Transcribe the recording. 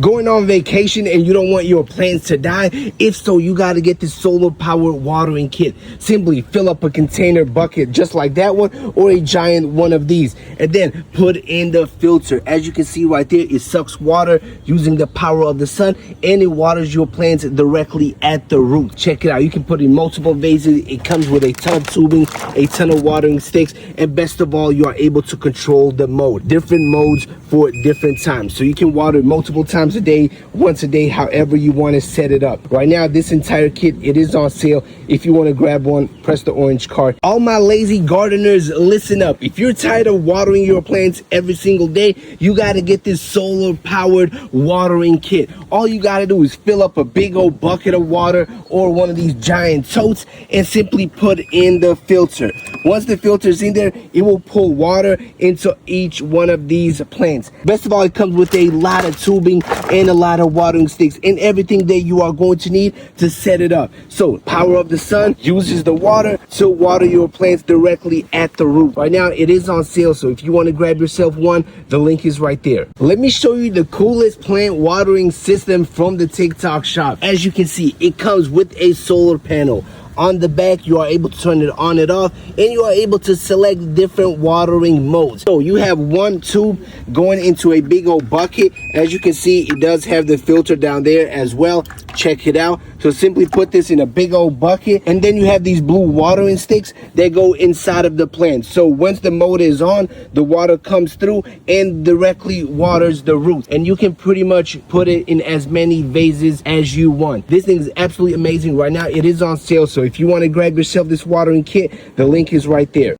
Going on vacation and you don't want your plants to die? If so, you got to get this solar powered watering kit. Simply fill up a container bucket just like that one, or a giant one of these, and then put in the filter. As you can see right there, it sucks water using the power of the sun, and it waters your plants directly at the root. Check it out. You can put in multiple vases. It comes with a ton of tubing, a ton of watering sticks, and best of all, you are able to control the mode. Different modes for different times. So you can water multiple times a day, once a day, however you want to set it up. Right now, this entire kit, it is on sale. If you want to grab one, press the orange card. All my lazy gardeners, listen up. If you're tired of watering your plants every single day, you got to get this solar powered watering kit. All you got to do is fill up a big old bucket of water or one of these giant totes and simply put in the filter. Once the filter is in there, it will pull water into each one of these plants. Best of all, it comes with a lot of tubing and a lot of watering sticks and everything that you are going to need to set it up. So power of the sun uses the water to water your plants directly at the root. Right now it is on sale, so if you want to grab yourself one, the link is right there. Let me show you the coolest plant watering system from the TikTok shop. As you can see, it comes with a solar panel. On the back, you are able to turn it on and off, and you are able to select different watering modes. So you have one tube going into a big old bucket. As you can see, it does have the filter down there as well. Check it out. So simply put this in a big old bucket, and then you have these blue watering sticks that go inside of the plant. So once the motor is on, the water comes through and directly waters the roots, and you can pretty much put it in as many vases as you want. This thing is absolutely amazing. Right now it is on sale, so if you want to grab yourself this watering kit, the link is right there.